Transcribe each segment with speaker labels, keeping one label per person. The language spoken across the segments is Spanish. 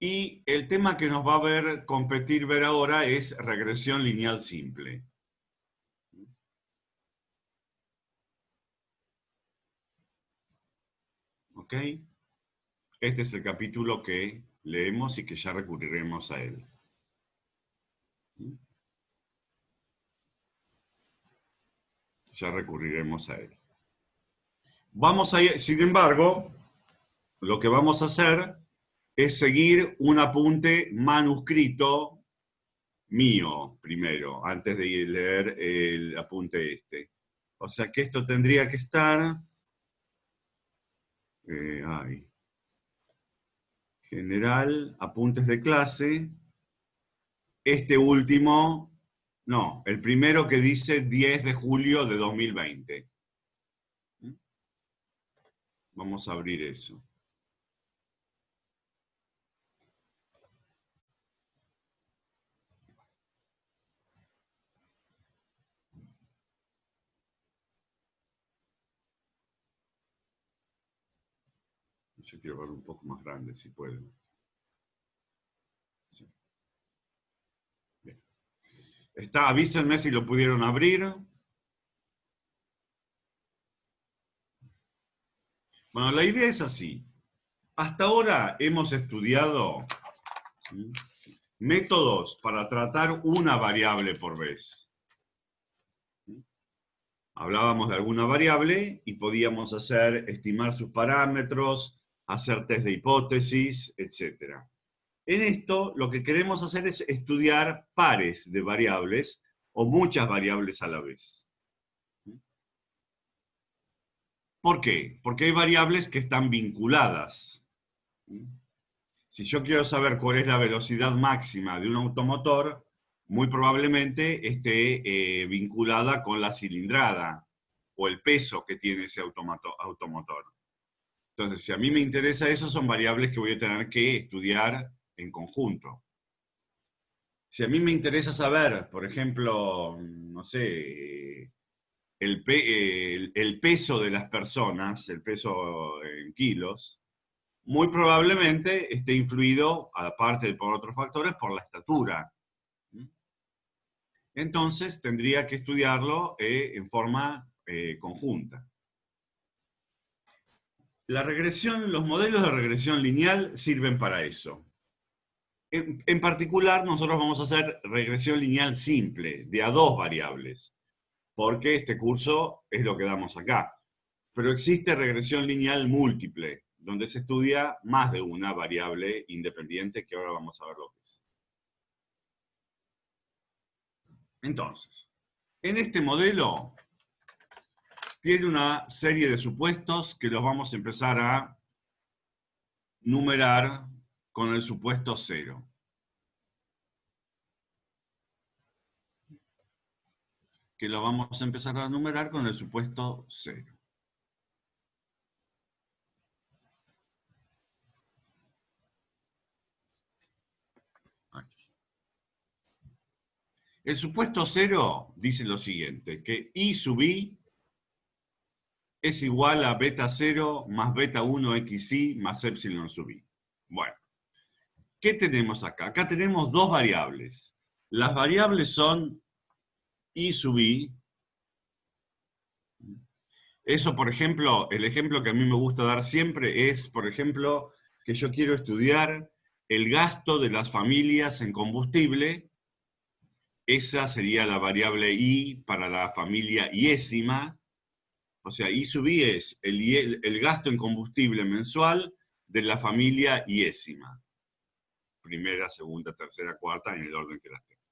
Speaker 1: Y el tema que nos va a competir ver ahora es regresión lineal simple. ¿Ok? Este es el capítulo que leemos y que ya recurriremos a él. Ya recurriremos a él. Vamos a ir, sin embargo, lo que vamos a hacer es seguir un apunte manuscrito mío primero, antes de leer el apunte este. O sea que esto tendría que estar... general, apuntes de clase. Este último, no, el primero que dice 10 de julio de 2020. Vamos a abrir eso. Yo quiero verlo un poco más grande, si puedo. Sí. Bien. Avísenme si lo pudieron abrir. Bueno, la idea es así. Hasta ahora hemos estudiado métodos para tratar una variable por vez. Hablábamos de alguna variable y podíamos estimar sus parámetros, hacer test de hipótesis, etc. En esto lo que queremos hacer es estudiar pares de variables o muchas variables a la vez. ¿Por qué? Porque hay variables que están vinculadas. Si yo quiero saber cuál es la velocidad máxima de un automotor, muy probablemente esté vinculada con la cilindrada o el peso que tiene ese automotor. Entonces, si a mí me interesa eso, son variables que voy a tener que estudiar en conjunto. Si a mí me interesa saber, por ejemplo, no sé, el peso de las personas, el peso en kilos, muy probablemente esté influido, aparte por otros factores, por la estatura. Entonces tendría que estudiarlo en forma conjunta. Los modelos de regresión lineal sirven para eso. En particular, nosotros vamos a hacer regresión lineal simple, de a dos variables, porque este curso es lo que damos acá. Pero existe regresión lineal múltiple, donde se estudia más de una variable independiente, que ahora vamos a ver lo que es. Entonces, en este modelo tiene una serie de supuestos que los vamos a empezar a numerar con el supuesto 0. Que lo vamos a empezar a numerar con el supuesto 0. Aquí. El supuesto 0 dice lo siguiente, que I sub I es igual a beta 0 más beta 1 xi más epsilon sub I. Bueno, ¿qué tenemos acá? Acá tenemos dos variables. Las variables son I sub I. Eso, por ejemplo, el ejemplo que a mí me gusta dar siempre es, por ejemplo, que yo quiero estudiar el gasto de las familias en combustible. Esa sería la variable I para la familia iésima. O sea, I sub I es el gasto en combustible mensual de la familia iésima. Primera, segunda, tercera, cuarta, en el orden que las tengo.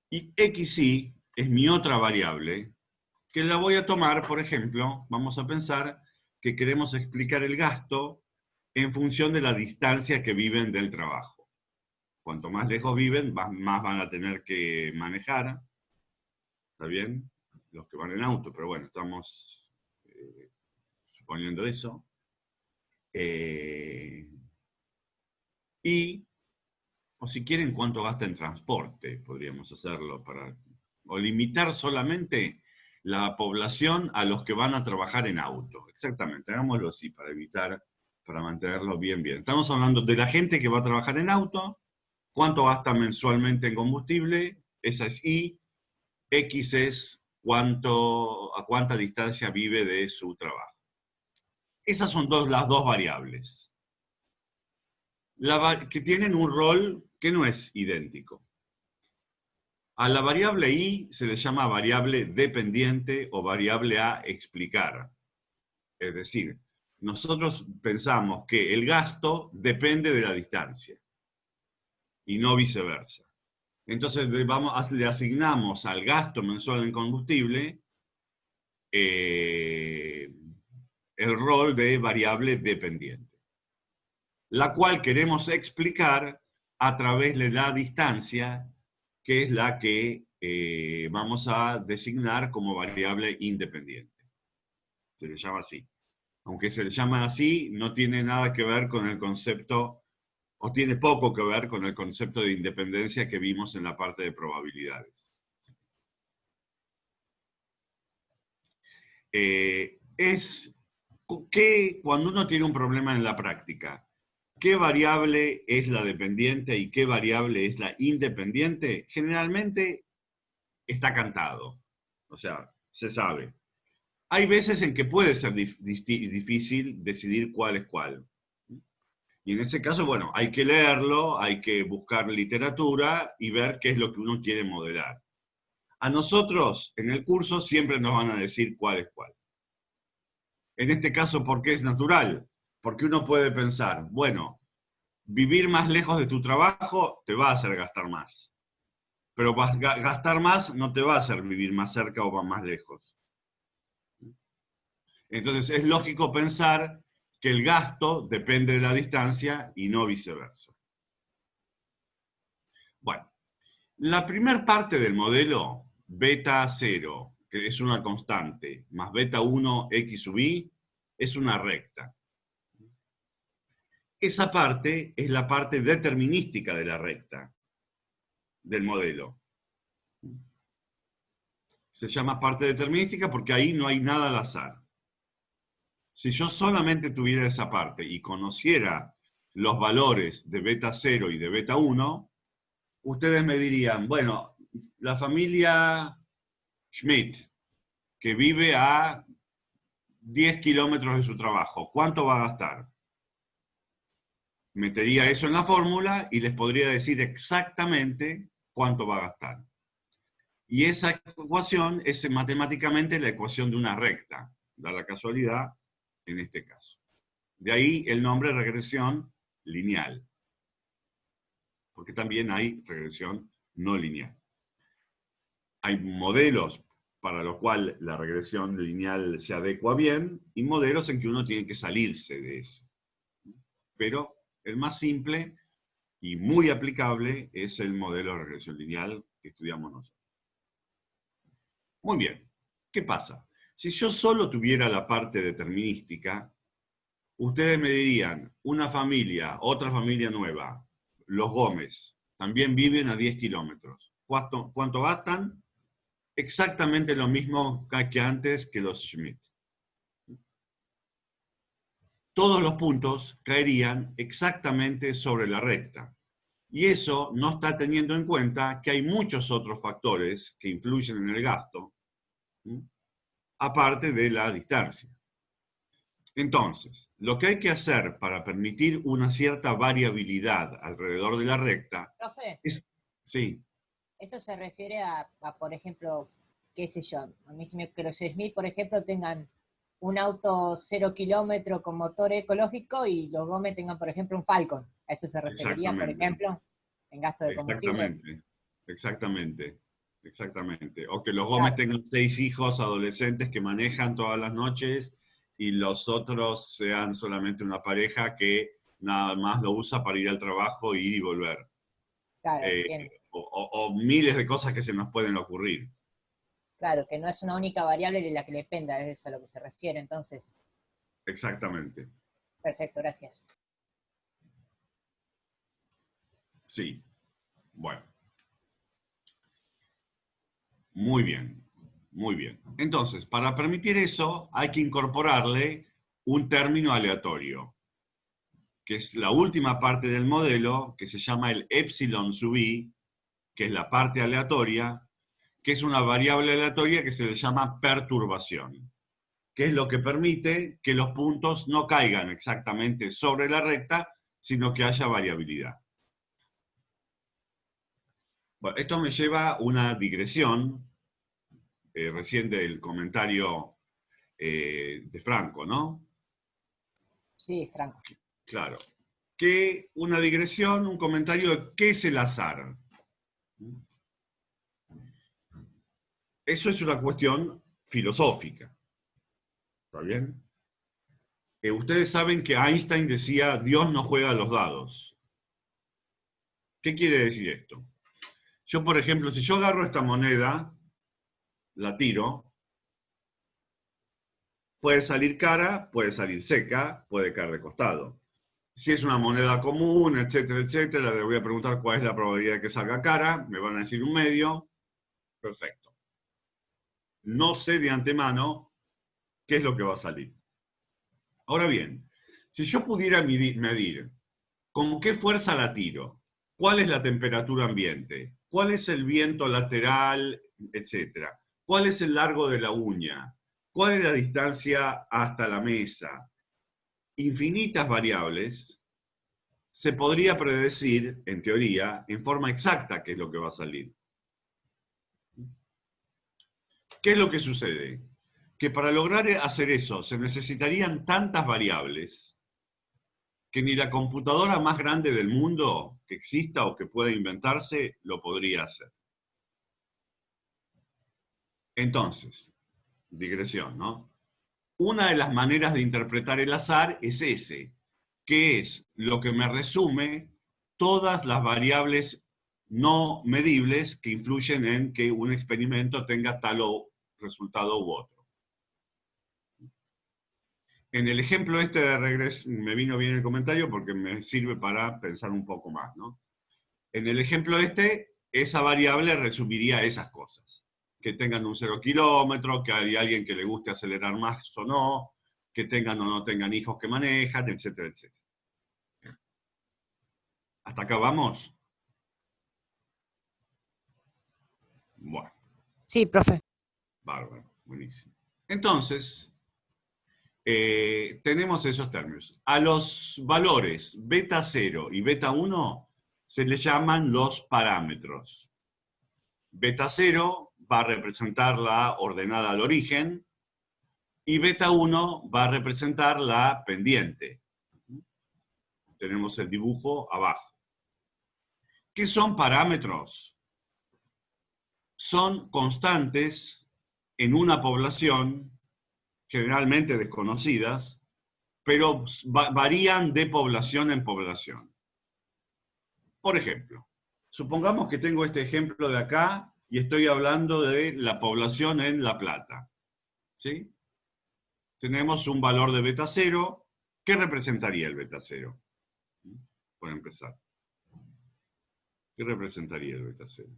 Speaker 1: Y xi es mi otra variable, que la voy a tomar, por ejemplo, vamos a pensar que queremos explicar el gasto en función de la distancia que viven del trabajo. Cuanto más lejos viven, más van a tener que manejar. ¿Está bien? Los que van en auto, pero bueno, estamos suponiendo eso. O si quieren, cuánto gasta en transporte, podríamos hacerlo o limitar solamente la población a los que van a trabajar en auto. Exactamente, hagámoslo así para evitar para mantenerlo bien, bien. Estamos hablando de la gente que va a trabajar en auto, cuánto gasta mensualmente en combustible, esa es Y, X es a cuánta distancia vive de su trabajo. Esas son las dos variables, que tienen un rol que no es idéntico. A la variable Y se le llama variable dependiente o variable a explicar. Es decir, nosotros pensamos que el gasto depende de la distancia y no viceversa. Entonces le asignamos al gasto mensual en combustible el rol de variable dependiente, la cual queremos explicar a través de la distancia, que es la que vamos a designar como variable independiente. Se le llama así. Aunque se le llama así, no tiene nada que ver con el concepto, o tiene poco que ver con el concepto de independencia que vimos en la parte de probabilidades. Es que cuando uno tiene un problema en la práctica, ¿qué variable es la dependiente y qué variable es la independiente? Generalmente está cantado, o sea, se sabe. Hay veces en que puede ser difícil decidir cuál es cuál. Y en ese caso, bueno, hay que leerlo, hay que buscar literatura y ver qué es lo que uno quiere modelar. A nosotros, en el curso, siempre nos van a decir cuál es cuál. En este caso, ¿por qué es natural? Porque uno puede pensar, bueno, vivir más lejos de tu trabajo te va a hacer gastar más. Pero gastar más no te va a hacer vivir más cerca o más lejos. Entonces, es lógico pensar que el gasto depende de la distancia y no viceversa. Bueno, la primera parte del modelo, beta 0, que es una constante, más beta 1 x sub i, es una recta. Esa parte es la parte determinística de la recta, del modelo. Se llama parte determinística porque ahí no hay nada al azar. Si yo solamente tuviera esa parte y conociera los valores de beta 0 y de beta 1, ustedes me dirían, bueno, la familia Schmidt, que vive a 10 kilómetros de su trabajo, ¿cuánto va a gastar? Metería eso en la fórmula y les podría decir exactamente cuánto va a gastar. Y esa ecuación es matemáticamente la ecuación de una recta, da la casualidad en este caso. De ahí el nombre regresión lineal, porque también hay regresión no lineal. Hay modelos para los cuales la regresión lineal se adecua bien y modelos en que uno tiene que salirse de eso. Pero el más simple y muy aplicable es el modelo de regresión lineal que estudiamos nosotros. Muy bien, ¿qué pasa? Si yo solo tuviera la parte determinística, ustedes me dirían, una familia, otra familia nueva, los Gómez, también viven a 10 kilómetros. ¿Cuánto gastan? Exactamente lo mismo que antes que los Schmidt. Todos los puntos caerían exactamente sobre la recta. Y eso no está teniendo en cuenta que hay muchos otros factores que influyen en el gasto, aparte de la distancia. Entonces, lo que hay que hacer para permitir una cierta variabilidad alrededor de la recta
Speaker 2: Profe,
Speaker 1: es... Sí,
Speaker 2: eso se refiere por ejemplo, qué sé yo, a mí se me que los Smith, por ejemplo, tengan un auto 0 kilómetro con motor ecológico y los Gómez tengan, por ejemplo, un Falcon. ¿A eso se referiría, por
Speaker 1: exactamente.
Speaker 2: ejemplo, en gasto de combustible?
Speaker 1: Exactamente, exactamente, exactamente. O que los Gómez
Speaker 2: Claro,
Speaker 1: tengan 6 hijos adolescentes que manejan todas las noches y los otros sean solamente una pareja que nada más lo usa para ir al trabajo, ir y volver.
Speaker 2: claro,
Speaker 1: Eh,
Speaker 2: entiendo.
Speaker 1: o miles de cosas que se nos pueden ocurrir.
Speaker 2: Claro, que no es una única variable de la que dependa, es eso a lo que se refiere. Entonces,
Speaker 1: Exactamente,
Speaker 2: perfecto, gracias.
Speaker 1: sí. Bueno, muy bien, muy bien. Entonces, para permitir eso hay que incorporarle un término aleatorio. que es la última parte del modelo, que se llama el epsilon sub i, que es la parte aleatoria, que es una variable aleatoria que se le llama perturbación, que es lo que permite que los puntos no caigan exactamente sobre la recta, sino que haya variabilidad. Bueno, esto me lleva a una digresión, recién del comentario de Franco, ¿no?
Speaker 2: Sí, Franco.
Speaker 1: Claro. Que una digresión, un comentario de qué es el azar. Eso es una cuestión filosófica. ¿Está bien? Ustedes saben que Einstein decía, Dios no juega a los dados. ¿Qué quiere decir esto? Yo, por ejemplo, si yo agarro esta moneda, la tiro, puede salir cara, puede salir seca, puede caer de costado. Si es una moneda común, etcétera, le voy a preguntar cuál es la probabilidad de que salga cara, me van a decir un medio, perfecto. No sé de antemano qué es lo que va a salir. Ahora bien, si yo pudiera medir con qué fuerza la tiro, cuál es la temperatura ambiente, cuál es el viento lateral, etcétera, cuál es el largo de la uña, cuál es la distancia hasta la mesa, infinitas variables, se podría predecir, en teoría, en forma exacta qué es lo que va a salir. ¿Qué es lo que sucede? Que para lograr hacer eso se necesitarían tantas variables que ni la computadora más grande del mundo que exista o que pueda inventarse lo podría hacer. Entonces, digresión, ¿no? Una de las maneras de interpretar el azar es ese, que es lo que me resume todas las variables no medibles que influyen en que un experimento tenga tal o resultado u otro. En el ejemplo este de regreso, me vino bien el comentario porque me sirve para pensar un poco más, ¿no? En el ejemplo este, esa variable resumiría esas cosas. Que tengan un 0 kilómetro, que hay alguien que le guste acelerar más o no, que tengan o no tengan hijos que manejan, etcétera, etcétera. ¿Hasta acá vamos? Bueno.
Speaker 2: Sí, profe.
Speaker 1: Bárbaro, buenísimo. Entonces, tenemos esos términos. A los valores beta 0 y beta 1 se les llaman los parámetros. Beta 0 va a representar la ordenada al origen y beta 1 va a representar la pendiente. Tenemos el dibujo abajo. ¿Qué son parámetros? Son constantes en una población, generalmente desconocidas, pero varían de población en población. Por ejemplo, supongamos que tengo este ejemplo de acá y estoy hablando de la población en La Plata. ¿Sí? Tenemos un valor de beta 0. ¿Qué representaría el beta 0? Por empezar. ¿Qué representaría el beta 0?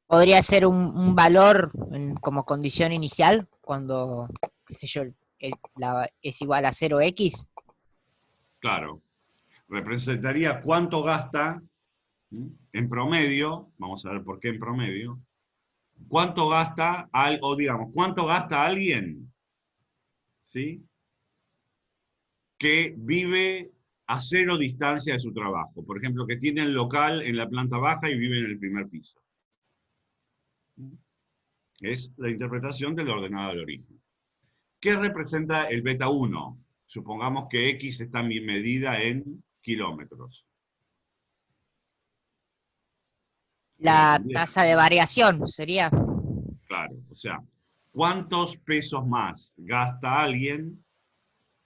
Speaker 2: Podría ser un valor como condición inicial cuando, qué sé yo, es igual a 0x.
Speaker 1: Claro. Representaría cuánto gasta en promedio, vamos a ver por qué en promedio, cuánto gasta, o digamos, cuánto gasta alguien, ¿sí? Que vive a 0 distancia de su trabajo. Por ejemplo, que tiene el local en la planta baja y vive en el primer piso. Es la interpretación de la ordenada del origen. ¿Qué representa el beta 1? Supongamos que X está medida en kilómetros.
Speaker 2: La tasa de variación sería.
Speaker 1: Claro, o sea, ¿cuántos pesos más gasta alguien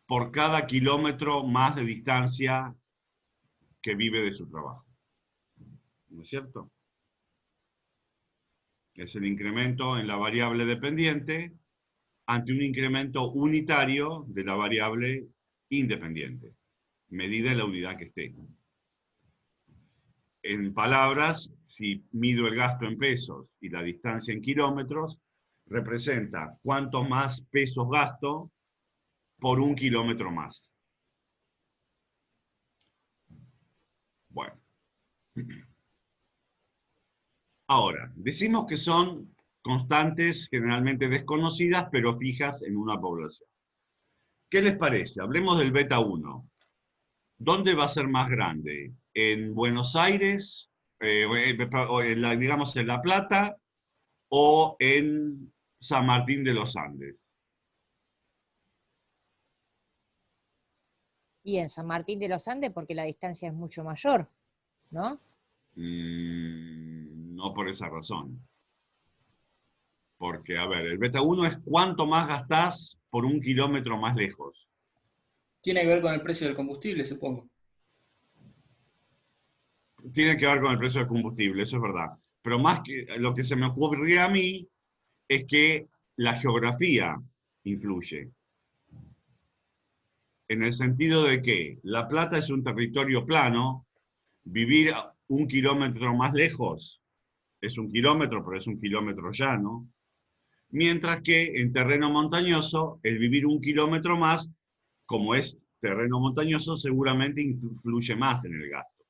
Speaker 1: por cada kilómetro más de distancia que vive de su trabajo? ¿No es cierto? Es el incremento en la variable dependiente ante un incremento unitario de la variable independiente, medida en la unidad que esté. En palabras, si mido el gasto en pesos y la distancia en kilómetros, representa cuántos más pesos gasto por un kilómetro más. Ahora, decimos que son constantes generalmente desconocidas, pero fijas en una población. ¿Qué les parece? Hablemos del beta 1. ¿Dónde va a ser más grande? ¿En Buenos Aires, o digamos en La Plata, o en San Martín de los Andes?
Speaker 2: Y en San Martín de los Andes porque la distancia es mucho mayor, ¿no?
Speaker 1: No por esa razón. Porque, a ver, el beta 1 es cuánto más gastás por un kilómetro más lejos.
Speaker 3: Tiene que ver con el precio del combustible, supongo.
Speaker 1: Tiene que ver con el precio del combustible, eso es verdad. Pero más que lo que se me ocurría a mí es que la geografía influye. En el sentido de que La Plata es un territorio plano, vivir un kilómetro más lejos es un kilómetro, pero es un kilómetro llano, mientras que en terreno montañoso, el vivir un kilómetro más, como es terreno montañoso, seguramente influye más en el gasto.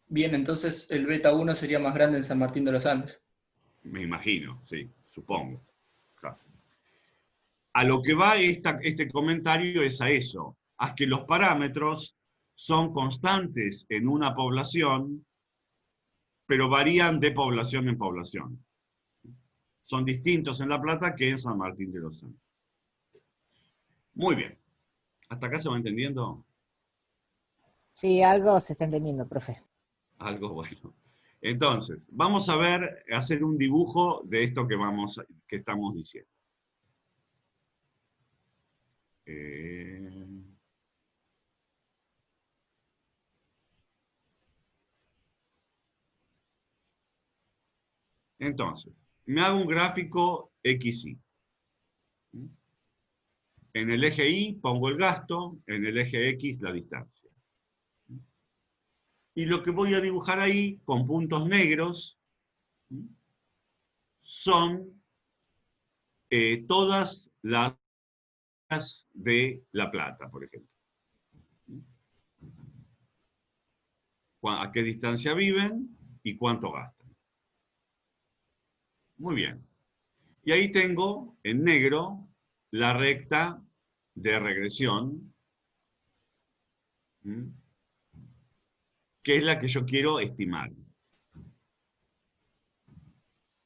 Speaker 3: Bien, entonces el beta 1 sería más grande en San Martín de los Andes.
Speaker 1: Me imagino, sí, supongo. Claro. A lo que va este comentario es a eso, a que los parámetros son constantes en una población, pero varían de población en población. Son distintos en La Plata que en San Martín de los Andes. Muy bien. ¿Hasta acá se va entendiendo?
Speaker 2: Sí, algo se está entendiendo, profe.
Speaker 1: Algo bueno. Entonces, vamos a ver, hacer un dibujo de esto que estamos diciendo. Entonces, me hago un gráfico XY. En el eje Y pongo el gasto, en el eje X la distancia. Y lo que voy a dibujar ahí, con puntos negros, son todas las de La Plata, por ejemplo. A qué distancia viven y cuánto gastan. Muy bien. Y ahí tengo en negro la recta de regresión, que es la que yo quiero estimar.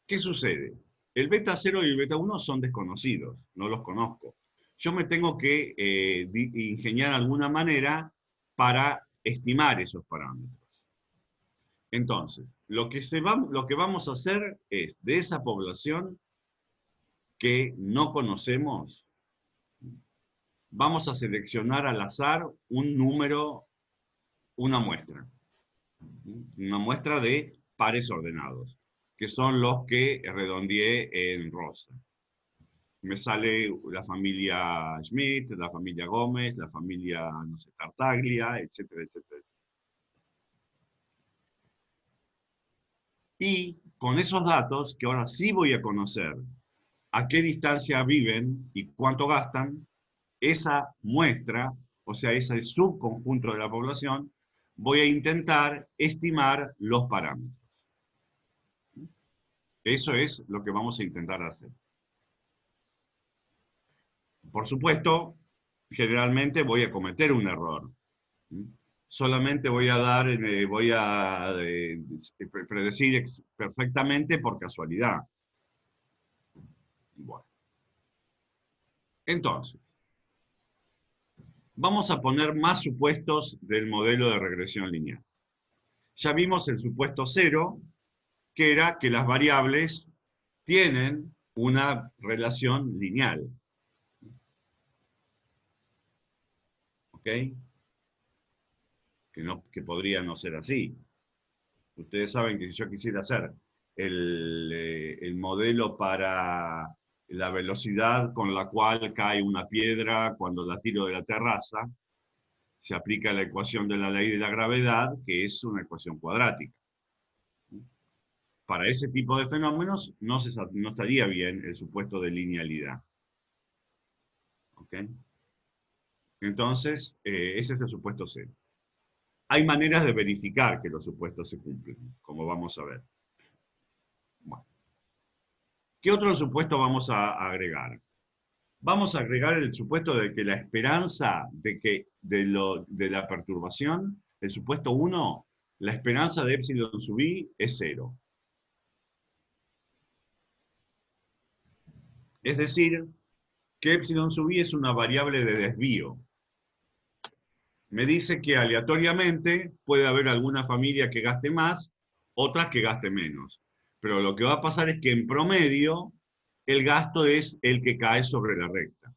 Speaker 1: ¿Qué sucede? El beta 0 y el beta 1 son desconocidos, no los conozco. Yo me tengo que ingeniar alguna manera para estimar esos parámetros. Entonces, lo que vamos a hacer es, de esa población que no conocemos, vamos a seleccionar al azar un número, una muestra de pares ordenados, que son los que redondeé en rosa. Me sale la familia Schmidt, la familia Gómez, la familia, no sé, Tartaglia, etcétera, etcétera. Y con esos datos, que ahora sí voy a conocer a qué distancia viven y cuánto gastan, esa muestra, o sea, ese subconjunto de la población, voy a intentar estimar los parámetros. Eso es lo que vamos a intentar hacer. Por supuesto, generalmente voy a cometer un error. Solamente voy a predecir perfectamente por casualidad. Bueno. Entonces, vamos a poner más supuestos del modelo de regresión lineal. Ya vimos el supuesto 0, que era que las variables tienen una relación lineal. ¿Ok? Que podría no ser así. Ustedes saben que si yo quisiera hacer el modelo para la velocidad con la cual cae una piedra cuando la tiro de la terraza, se aplica la ecuación de la ley de la gravedad, que es una ecuación cuadrática. Para ese tipo de fenómenos no estaría bien el supuesto de linealidad. ¿Ok? Entonces, ese es el supuesto 0. Hay maneras de verificar que los supuestos se cumplen, como vamos a ver. Bueno. ¿Qué otro supuesto vamos a agregar? Vamos a agregar el supuesto de que la esperanza de la perturbación, el supuesto 1, la esperanza de epsilon sub i es 0. Es decir, que epsilon sub i es una variable de desvío. Me dice que aleatoriamente puede haber alguna familia que gaste más, otras que gaste menos. Pero lo que va a pasar es que en promedio el gasto es el que cae sobre la recta.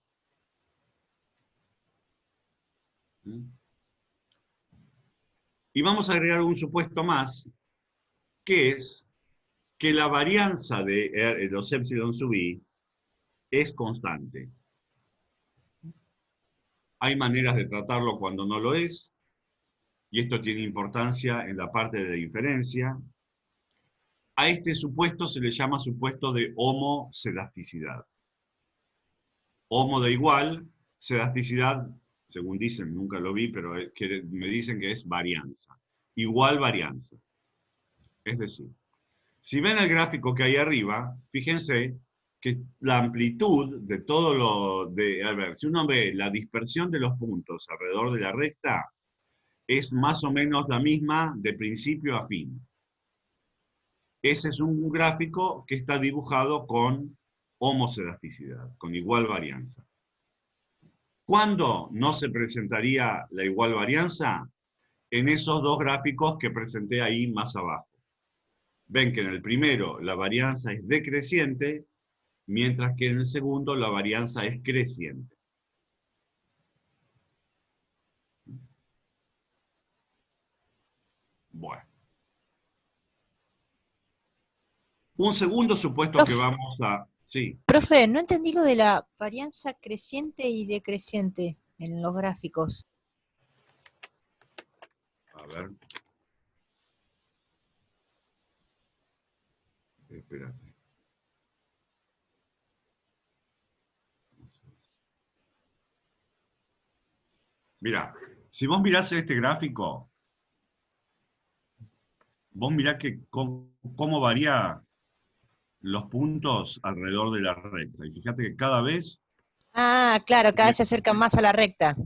Speaker 1: Y vamos a agregar un supuesto más, que es que la varianza de los epsilon sub i es constante. Hay maneras de tratarlo cuando no lo es, y esto tiene importancia en la parte de la inferencia. A este supuesto se le llama supuesto de homocelasticidad. Homo de igual, celasticidad, según dicen, nunca lo vi, pero me dicen que es varianza. Igual varianza. Es decir, si ven el gráfico que hay arriba, fíjense que la amplitud de todo a ver, si uno ve la dispersión de los puntos alrededor de la recta, es más o menos la misma de principio a fin. Ese es un gráfico que está dibujado con homocelasticidad, con igual varianza. ¿Cuándo no se presentaría la igual varianza? En esos dos gráficos que presenté ahí más abajo. Ven que en el primero la varianza es decreciente, mientras que en el segundo la varianza es creciente. Bueno. Un segundo supuesto que vamos a... Sí.
Speaker 2: Profe, no entendí lo de la varianza creciente y decreciente en los gráficos.
Speaker 1: A ver. Espérate. Mira, si vos mirás este gráfico, vos mirá cómo varía los puntos alrededor de la recta. Y fíjate que cada vez...
Speaker 2: Ah, claro, cada vez se acercan más a la recta.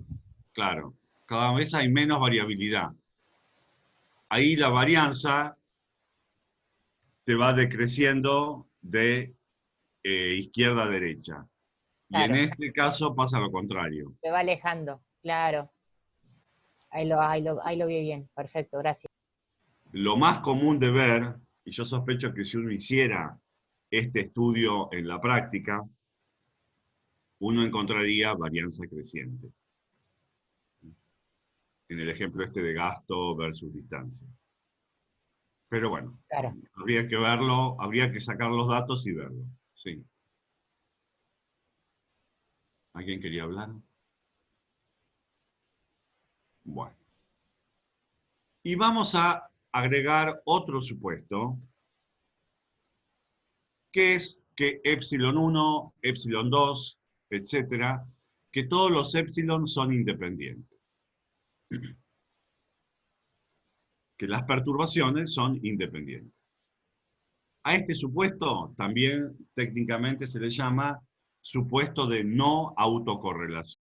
Speaker 1: Claro, cada vez hay menos variabilidad. Ahí la varianza te va decreciendo de izquierda a derecha.
Speaker 2: Claro.
Speaker 1: Y en este caso pasa lo contrario.
Speaker 2: Se va alejando, claro. Ahí lo vi bien, perfecto, gracias.
Speaker 1: Lo más común de ver, y yo sospecho que si uno hiciera este estudio en la práctica, uno encontraría varianza creciente. En el ejemplo este de gasto versus distancia. Pero bueno,
Speaker 2: claro,
Speaker 1: habría que verlo, habría que sacar los datos y verlo. Sí. ¿Alguien quería hablar? Bueno. Y vamos a agregar otro supuesto, que es que epsilon 1, epsilon 2, etcétera, que todos los epsilon son independientes. Que las perturbaciones son independientes. A este supuesto también técnicamente se le llama supuesto de no autocorrelación.